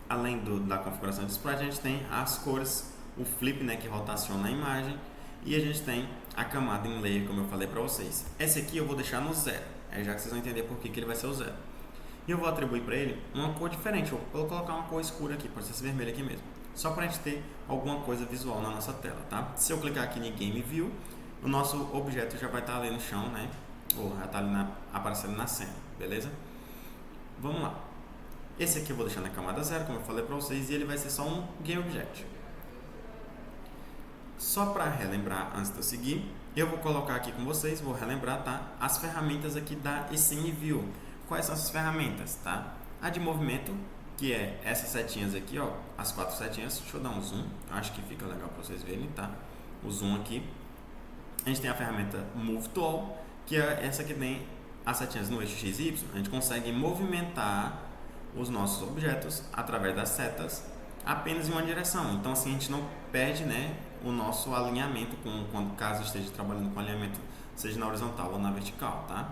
Além da configuração de Sprite, a gente tem as cores, o flip, né? Que rotaciona a imagem, e a gente tem a camada em layer, como eu falei para vocês. Esse aqui eu vou deixar no 0, já que vocês vão entender por que ele vai ser o 0. E eu vou atribuir para ele uma cor diferente. Eu vou colocar uma cor escura aqui, pode ser esse vermelho aqui mesmo. Só para a gente ter alguma coisa visual na nossa tela, tá? Se eu clicar aqui em Game View, o nosso objeto já vai estar ali no chão, né? Ou já está ali aparecendo na cena, beleza? Vamos lá. Esse aqui eu vou deixar na camada 0, como eu falei para vocês, e ele vai ser só um Game Object. Só para relembrar, antes de eu seguir, eu vou colocar aqui com vocês, vou relembrar, tá? As ferramentas aqui da Scene View. Quais são essas ferramentas, tá? A de movimento, que é essas setinhas aqui, ó, as 4 setinhas. Deixa eu dar um zoom, acho que fica legal para vocês verem, tá? O zoom aqui. A gente tem a ferramenta Move Tool, que é essa que tem as setinhas no eixo X e Y. A gente consegue movimentar os nossos objetos através das setas apenas em uma direção. Então assim a gente não perde, né, o nosso alinhamento quando caso esteja trabalhando com alinhamento, seja na horizontal ou na vertical, tá?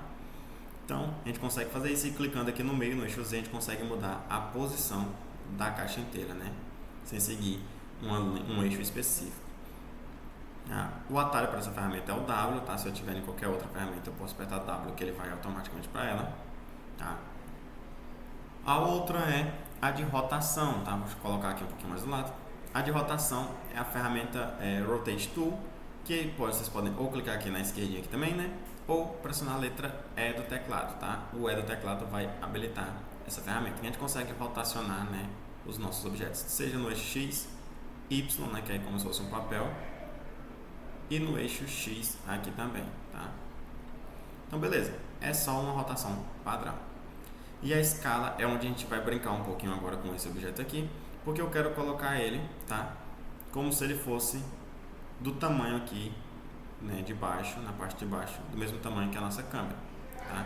Então, a gente consegue fazer isso e clicando aqui no meio, no eixo Z, a gente consegue mudar a posição da caixa inteira, né? Sem seguir um eixo específico. O atalho para essa ferramenta é o W, tá? Se eu tiver em qualquer outra ferramenta, eu posso apertar W, que ele vai automaticamente para ela, tá? A outra é a de rotação, tá? Vou colocar aqui um pouquinho mais do lado. A de rotação é a ferramenta Rotate Tool, que vocês podem ou clicar aqui na esquerdinha aqui também, né? Ou pressionar a letra E do teclado, tá? O E do teclado vai habilitar essa ferramenta. E a gente consegue rotacionar, né, os nossos objetos, seja no eixo X, Y, né, que é como se fosse um papel, e no eixo X aqui também, tá? Então beleza, é só uma rotação padrão. E a escala é onde a gente vai brincar um pouquinho agora com esse objeto aqui, porque eu quero colocar ele, tá, como se ele fosse do tamanho aqui, né, de baixo, na parte de baixo, do mesmo tamanho que a nossa câmera, tá?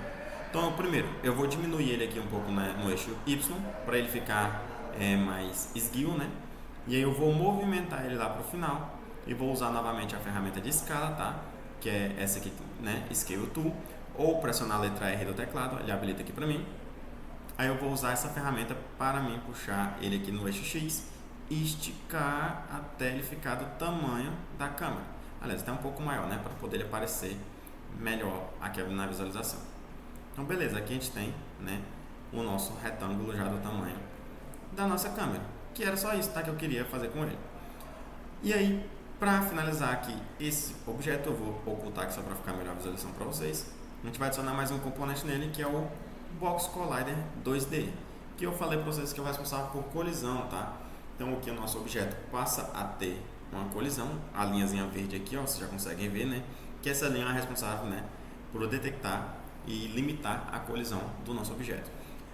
Então, primeiro, eu vou diminuir ele aqui um pouco, né, no eixo Y, para ele ficar mais esguio, né? E aí eu vou movimentar ele lá para o final e vou usar novamente a ferramenta de escala, tá? Que é essa aqui, né, Scale Tool, ou pressionar a letra R do teclado, ele habilita aqui para mim. Aí eu vou usar essa ferramenta para mim puxar ele aqui no eixo X e esticar até ele ficar do tamanho da câmera. Aliás, até um pouco maior, né, para poder ele aparecer melhor aqui na visualização. Então, beleza, aqui a gente tem, né, o nosso retângulo já do tamanho da nossa câmera, que era só isso, tá, que eu queria fazer com ele. E aí, para finalizar aqui esse objeto, eu vou ocultar aqui só para ficar melhor a visualização para vocês. A gente vai adicionar mais um componente nele, que é o Box Collider 2D, que eu falei para vocês que é o responsável por colisão, tá? Então aqui o nosso objeto passa a ter uma colisão, a linhazinha verde aqui, ó, vocês já conseguem ver, né? Que essa linha é responsável, né, por detectar e limitar a colisão do nosso objeto.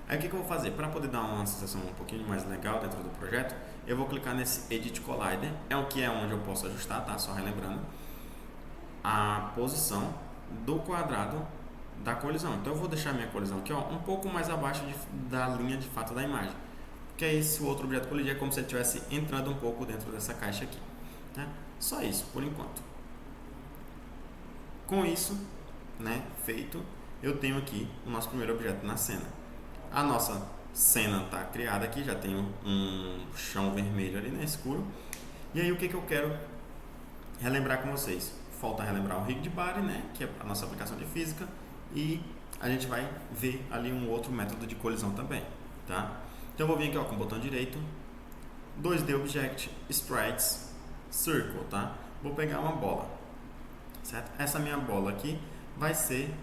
Aí o que eu vou fazer? Para poder dar uma sensação um pouquinho mais legal dentro do projeto, eu vou clicar nesse Edit Collider, é onde eu posso ajustar, tá? Só relembrando, a posição do quadrado da colisão. Então eu vou deixar a minha colisão aqui, ó, um pouco mais abaixo da linha de fato da imagem, porque aí se o outro objeto colidir é como se ele estivesse entrando um pouco dentro dessa caixa aqui, né? Só isso por enquanto. Com isso, né, feito, eu tenho aqui o nosso primeiro objeto na cena. A nossa cena está criada aqui, já tem um chão vermelho ali, né, escuro. E aí o que eu quero relembrar com vocês? Falta relembrar o Rigged Body, né, que é a nossa aplicação de física, e a gente vai ver ali um outro método de colisão também, tá? Então eu vou vir aqui, ó, com o botão direito, 2D Object, Sprites, Circle, tá? Vou pegar uma bola, certo? Essa minha bola aqui vai ser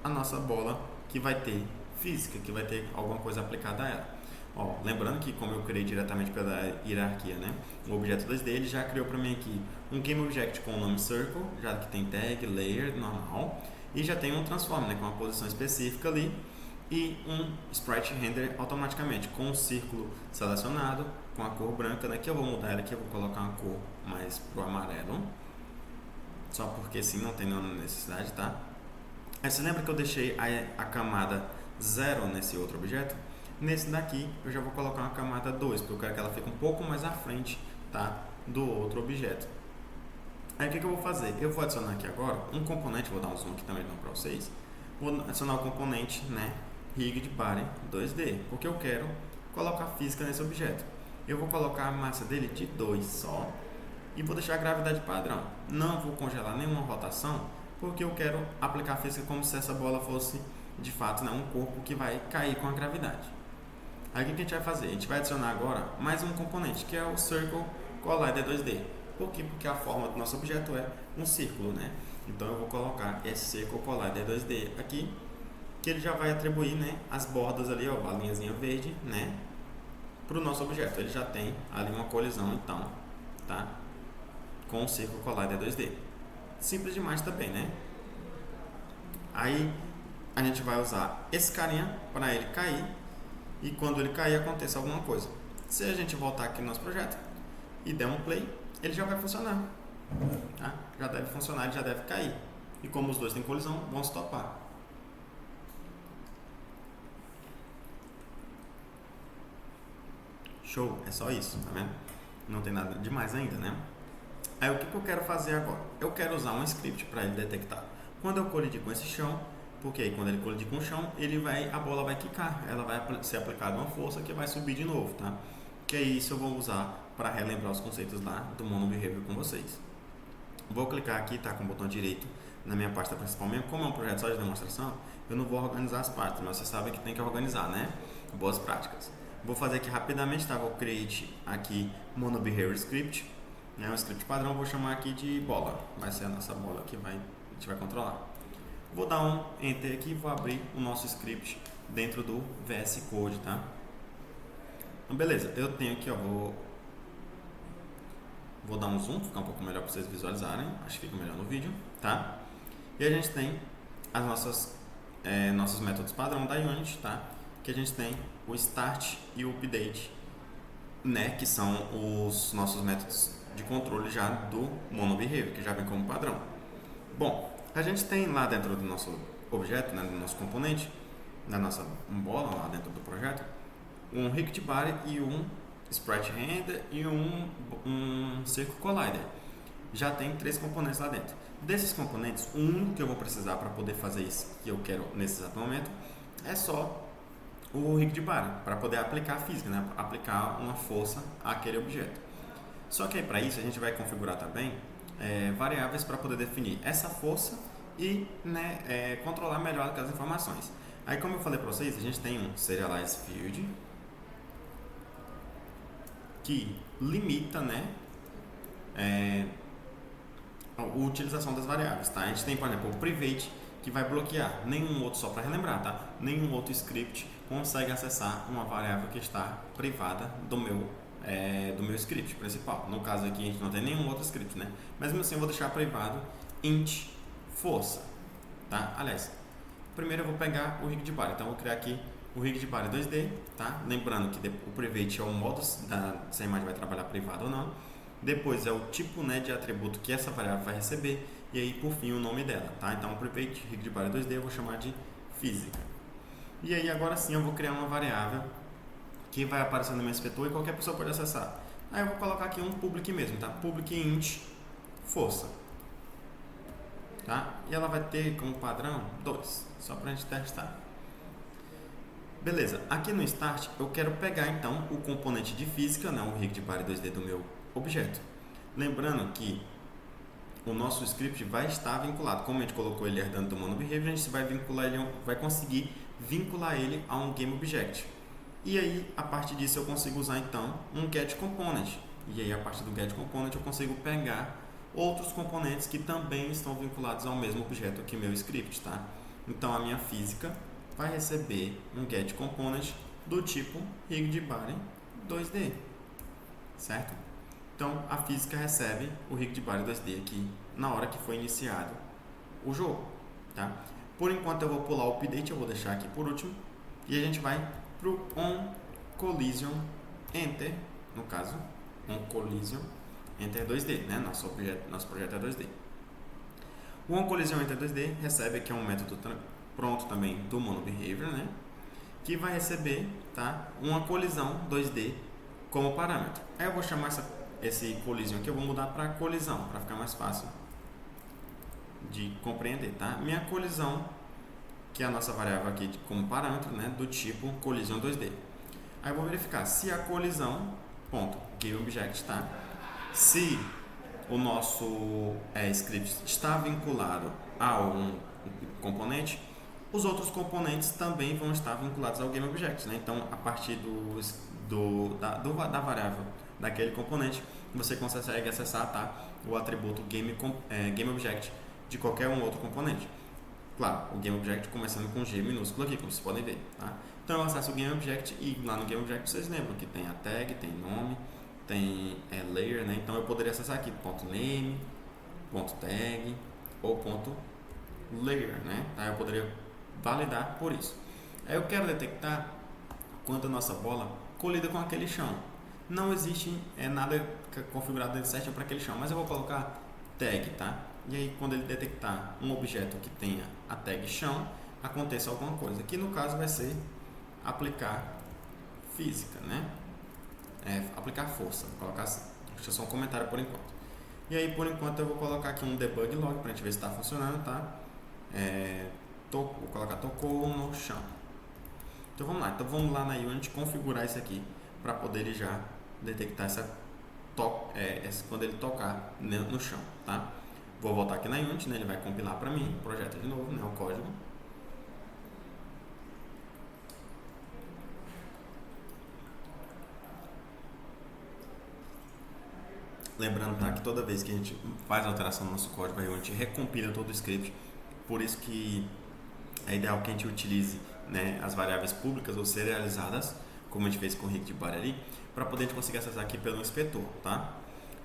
a nossa bola que vai ter física, que vai ter alguma coisa aplicada a ela. Ó, lembrando que como eu criei diretamente pela hierarquia, né, o objeto 2D ele já criou para mim aqui um Game Object com o nome Circle, já que tem tag, layer, normal, e já tem um Transform, né, com uma posição específica ali, e um Sprite Render automaticamente com um círculo selecionado, com a cor branca, né, que eu vou mudar ela aqui, eu vou colocar uma cor mais pro amarelo, só porque assim não tem nenhuma necessidade, tá? Aí você lembra que eu deixei a camada 0 nesse outro objeto? Nesse daqui eu já vou colocar uma camada 2, porque eu quero que ela fique um pouco mais à frente, tá, do outro objeto. Aí o que eu vou fazer? Eu vou adicionar aqui agora um componente, vou dar um zoom aqui também para vocês. Vou adicionar o componente, né, Rigged Body 2D, porque eu quero colocar física nesse objeto. Eu vou colocar a massa dele de 2 só e vou deixar a gravidade padrão. Não vou congelar nenhuma rotação, porque eu quero aplicar a física como se essa bola fosse de fato, né, um corpo que vai cair com a gravidade. Aí o que a gente vai fazer? A gente vai adicionar agora mais um componente, que é o Circle Collider 2D. Por quê? Porque a forma do nosso objeto é um círculo, né? Então eu vou colocar esse Circle Collider 2D aqui, que ele já vai atribuir, né, as bordas ali, ó, a linhazinha verde, né, para o nosso objeto. Ele já tem ali uma colisão, então, tá? Com o Circle Collider 2D. Simples demais também, né? Aí a gente vai usar esse carinha para ele cair, e quando ele cair aconteça alguma coisa. Se a gente voltar aqui no nosso projeto e der um play, ele já vai funcionar, tá? Já deve funcionar, ele já deve cair, e como os dois têm colisão, vão se topar. Show, é só isso, tá vendo? Não tem nada demais ainda, né? Aí o que eu quero fazer agora? Eu quero usar um script para ele detectar quando eu colidir com esse chão, porque aí quando ele colidir com o chão, a bola vai quicar, ela vai ser aplicada uma força que vai subir de novo, tá? Que é isso eu vou usar para relembrar os conceitos lá do Mono Behavior com vocês. Vou clicar aqui, tá, com o botão direito na minha pasta principal mesmo. Como é um projeto só de demonstração, eu não vou organizar as partes, mas vocês sabem que tem que organizar, né? Boas práticas. Vou fazer aqui rapidamente, tá? Vou create aqui MonoBehavior Script, né? Um script padrão, vou chamar aqui de bola. Vai ser a nossa bola que a gente vai controlar. Vou dar um Enter aqui e vou abrir o nosso script dentro do VS Code, tá? Então, beleza, eu tenho aqui, ó, vou dar um zoom, ficar um pouco melhor para vocês visualizarem, acho que fica melhor no vídeo, tá? E a gente tem as nossos métodos padrão da Unity, tá? Que a gente tem o start e o update, né? Que são os nossos métodos de controle já do MonoBehavior, que já vem como padrão. Bom, a gente tem lá dentro do nosso objeto, né, do nosso componente, da nossa bola lá dentro do projeto, um Rigged Body e um Sprite Render e um Circle Collider. Já tem 3 componentes lá dentro. Desses componentes, um que eu vou precisar para poder fazer isso que eu quero nesse exato momento é só o Rigged Body, para poder aplicar a física, né? Aplicar uma força àquele objeto. Só que aí para isso a gente vai configurar também variáveis para poder definir essa força e, né, controlar melhor aquelas informações. Aí, como eu falei para vocês, a gente tem um Serialize Field que limita, né, a utilização das variáveis, tá? A gente tem, por exemplo, o Private, que vai bloquear. Nenhum outro, só para relembrar, tá? Nenhum outro script consegue acessar uma variável que está privada do meu script principal. No caso aqui a gente não tem nenhum outro script, né? Mas mesmo assim eu vou deixar privado int força, tá? Aliás, primeiro eu vou pegar o Rigged Body, então eu vou criar aqui o Rigged Body 2D, tá? Lembrando que o Private é o modo se a imagem vai trabalhar privada ou não. Depois é o tipo, né, de atributo que essa variável vai receber. E aí, por fim, o nome dela, tá? Então, o Private Rigged Body 2D eu vou chamar de física. E aí, agora sim, eu vou criar uma variável que vai aparecer no meu inspetor e qualquer pessoa pode acessar. Aí eu vou colocar aqui um public mesmo, tá? Public int força, tá? E ela vai ter como padrão 2, só pra gente testar. Beleza, aqui no start eu quero pegar então o componente de física, né, o Rigged Body 2D do meu objeto. Lembrando que o nosso script vai estar vinculado, como a gente colocou ele herdando do MonoBehavior, a gente vai conseguir vincular ele a um GameObject. E aí, a partir disso, eu consigo usar então um getComponent. E aí, a partir do getComponent, eu consigo pegar outros componentes que também estão vinculados ao mesmo objeto que meu script, tá? Então, a minha física vai receber um getComponent do tipo Rigged Body 2D, certo? Então, a física recebe o Rigged Body 2D aqui na hora que foi iniciado o jogo, tá? Por enquanto, eu vou pular o update, eu vou deixar aqui por último. E a gente vai para o onCollision Enter, no caso, onCollision Enter 2D, né? Nosso projeto é 2D. O onCollision Enter 2D recebe aqui um método pronto também do MonoBehavior, né? Que vai receber, tá, uma colisão 2D como parâmetro. Aí eu vou chamar esse collision aqui, eu vou mudar para colisão, para ficar mais fácil de compreender, tá? Minha colisão, que é a nossa variável aqui como parâmetro, né, do tipo collision 2D. Aí eu vou verificar se a colisão, ponto, GameObject, tá? Se o nosso script está vinculado a um componente, os outros componentes também vão estar vinculados ao GameObject, né? Então, a partir da variável daquele componente, você consegue acessar, tá, o atributo GameObject de qualquer um outro componente. Claro, o GameObject começando com G minúsculo aqui, como vocês podem ver, tá? Então eu acesso o GameObject e lá no GameObject vocês lembram que tem a tag, tem nome, tem layer, né? Então eu poderia acessar aqui .name, .tag ou .layer, né? Tá? Eu poderia validar por isso. Aí eu quero detectar quando a nossa bola colida com aquele chão. Não existe nada configurado certinho para aquele chão, mas eu vou colocar tag, tá? E aí quando ele detectar um objeto que tenha a tag chão, aconteça alguma coisa. Aqui no caso vai ser aplicar física, né? Aplicar força, vou colocar assim. Deixa eu só um comentário por enquanto. E aí por enquanto eu vou colocar aqui um debug log para a gente ver se está funcionando, tá? Vou colocar tocou no chão. Então vamos lá. Então vamos lá na Unity configurar isso aqui para poder ele já detectar quando ele tocar no chão, tá? Vou voltar aqui na Unity, né? Ele vai compilar para mim, projeta de novo, né? O código. Lembrando, tá, que toda vez que a gente faz alteração no nosso código, aí a gente recompila todo o script. Por isso que é ideal que a gente utilize, né, as variáveis públicas ou serializadas, como a gente fez com o Rick de Bar ali, para poder a gente conseguir acessar aqui pelo inspetor, tá?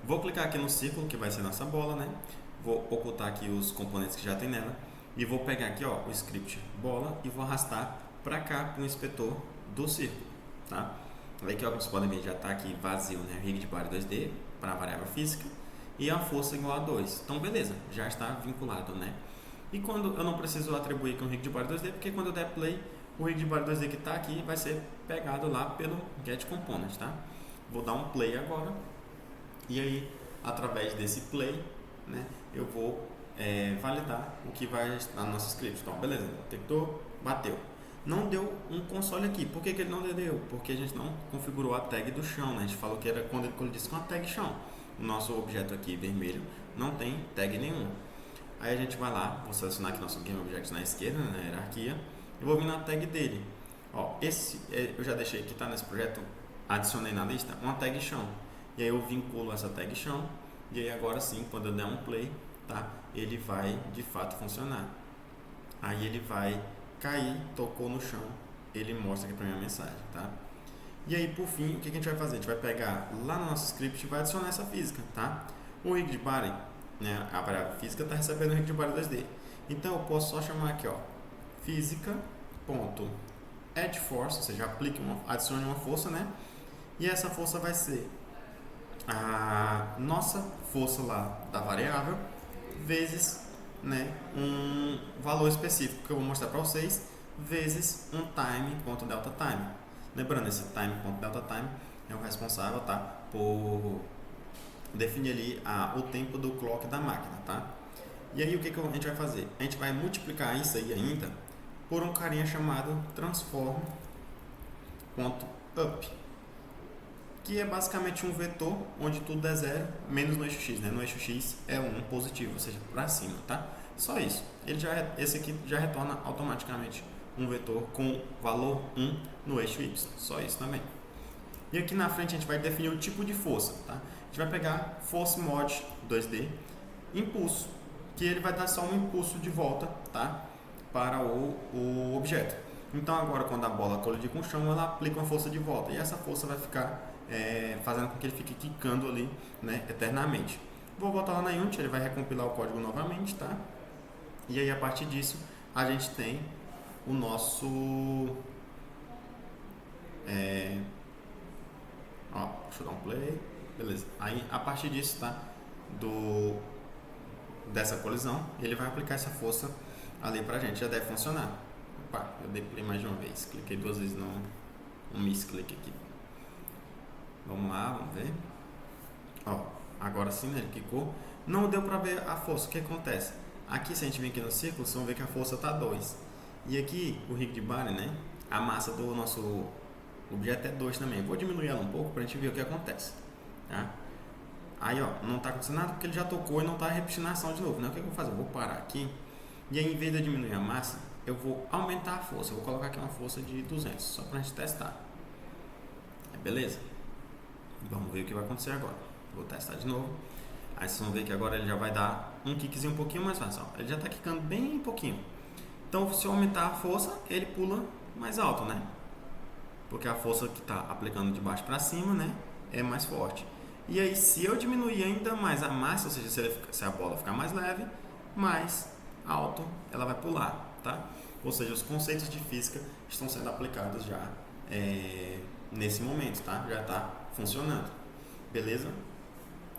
Vou clicar aqui no círculo, que vai ser nossa bola, né? Vou ocultar aqui os componentes que já tem nela e vou pegar aqui, ó, o script bola e vou arrastar para cá para o inspetor do círculo, tá? Aí que, ó, como vocês podem ver, já está aqui vazio, né? Rig de Bar 2D para a variável física e a força igual a 2. Então, beleza, já está vinculado, né? E quando eu não preciso atribuir com o rig de bar 2D, porque quando eu der play, o rig de bar 2D que está aqui vai ser pegado lá pelo get component, tá? Vou dar um play agora e aí, através desse play, né, eu vou validar o que vai estar no nosso script. Então, beleza, detectou, bateu. Não deu um console aqui. Por que ele não deu? Porque a gente não configurou a tag do chão, né? A gente falou que era quando ele colidisse com a tag chão. O nosso objeto aqui vermelho não tem tag nenhuma. Aí a gente vai lá, vou selecionar aqui nosso Game Object na esquerda, na hierarquia, e vou vir na tag dele. Ó, esse eu já deixei que está nesse projeto, adicionei na lista uma tag chão. E aí eu vinculo essa tag chão, e aí agora sim, quando eu der um play, tá, ele vai de fato funcionar. Aí ele vai cair, tocou no chão, ele mostra aqui para minha mensagem, tá? E aí por fim, o que a gente vai fazer? A gente vai pegar lá no nosso script e vai adicionar essa física, tá? O rig de body, né, a variável física está recebendo o rig de body 2D. Então eu posso só chamar aqui, ó, física.add force, ou seja, adicione uma força, né? E essa força vai ser a nossa força lá da variável vezes, né, um valor específico que eu vou mostrar para vocês, vezes um time.deltaTime. Lembrando, esse time.deltaTime é o responsável, tá, por definir ali o tempo do clock da máquina, tá? E aí o que a gente vai fazer? A gente vai multiplicar isso aí ainda por um carinha chamado transform.up, que é basicamente um vetor onde tudo é zero, menos no eixo x, né? No eixo x é 1 positivo, ou seja, para cima, tá? Só isso. Esse aqui já retorna automaticamente um vetor com valor 1 no eixo y, só isso também. E aqui na frente a gente vai definir o tipo de força, tá? A gente vai pegar force mod 2D, impulso, que ele vai dar só um impulso de volta, tá, para o objeto. Então agora quando a bola colidir com o chão, ela aplica uma força de volta e essa força vai ficar fazendo com que ele fique quicando ali, né, eternamente. Vou voltar lá na Unity, ele vai recompilar o código novamente, tá? E aí a partir disso a gente tem o nosso deixa eu dar um play, beleza. Aí a partir disso, tá, dessa colisão, ele vai aplicar essa força ali pra gente, já deve funcionar. Opa, eu dei play mais de uma vez, cliquei 2 vezes no misclick aqui. Vamos lá, vamos ver. Ó, agora sim, né, ele clicou. Não deu pra ver a força, o que acontece? Aqui, se a gente vir aqui no círculo, vocês vão ver que a força tá 2. E aqui, o rig de bar, né, a massa do nosso objeto é 2 também. Vou diminuir ela um pouco pra gente ver o que acontece, tá? Aí, ó, não tá acontecendo nada porque ele já tocou e não tá repetindo a ação de novo, né? O que eu vou fazer? Eu vou parar aqui e aí, em vez de eu diminuir a massa, eu vou aumentar a força. Eu vou colocar aqui uma força de 200, só pra gente testar. Beleza? Vamos ver o que vai acontecer agora. Vou testar de novo. Aí vocês vão ver que agora ele já vai dar um kickzinho um pouquinho mais fácil. Ele já está quicando bem pouquinho. Então, se eu aumentar a força, ele pula mais alto, né? Porque a força que está aplicando de baixo para cima, né, é mais forte. E aí, se eu diminuir ainda mais a massa, ou seja, se a bola ficar mais leve, mais alto ela vai pular, tá? Ou seja, os conceitos de física estão sendo aplicados já nesse momento, tá? Já está funcionando, beleza?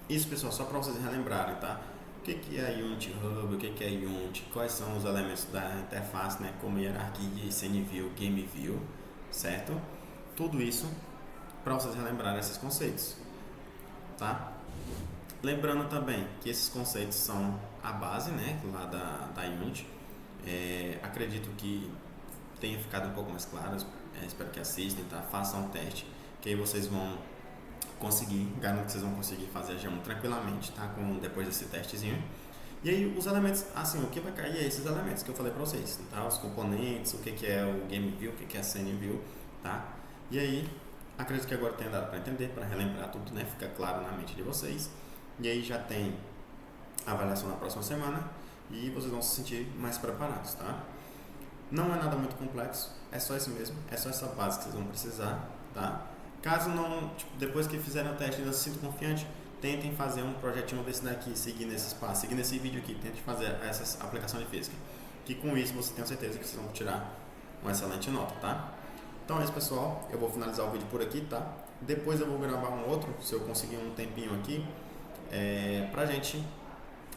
Isso, pessoal, só para vocês relembrarem, tá? O que é a Unity Hub, o que é a Unity, quais são os elementos da interface, né? Como hierarquia, scene view, game view, certo? Tudo isso para vocês relembrarem esses conceitos, tá? Lembrando também que esses conceitos são a base, né, lá da Unity. Acredito que tenha ficado um pouco mais claro, espero que assistam, tá? Façam o teste, que aí vocês vão conseguir, garanto que vocês vão conseguir fazer a gema tranquilamente, tá? Depois desse testezinho. E aí os elementos, assim, o que vai cair é esses elementos que eu falei pra vocês, tá? Os componentes, o que é o game view, o que é a scene view, tá? E aí, acredito que agora tenha dado para entender, para relembrar tudo, né? Fica claro na mente de vocês. E aí já tem a avaliação na próxima semana e vocês vão se sentir mais preparados, tá? Não é nada muito complexo, é só isso mesmo, é só essa base que vocês vão precisar, tá? Caso não, tipo, depois que fizerem o teste e ainda se sintam confiantes, tentem fazer um projetinho desse daqui, seguindo esse espaço, seguindo esse vídeo aqui, tentem fazer essa aplicação de física, que com isso você tem certeza que vocês vão tirar uma excelente nota, tá? Então é isso, pessoal, eu vou finalizar o vídeo por aqui, tá? Depois eu vou gravar um outro, se eu conseguir um tempinho aqui,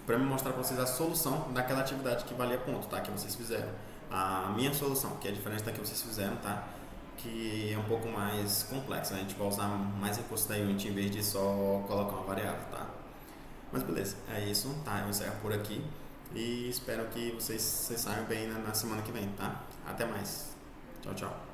para me mostrar para vocês a solução daquela atividade que valia ponto, tá? Que vocês fizeram. A minha solução, que é diferente da que vocês fizeram, tá? Que é um pouco mais complexa, né? A gente vai usar mais recursos da Unity em vez de só colocar uma variável, tá? Mas beleza, é isso, tá? Eu encerro por aqui e espero que vocês saiam bem na semana que vem, tá? Até mais. Tchau, tchau.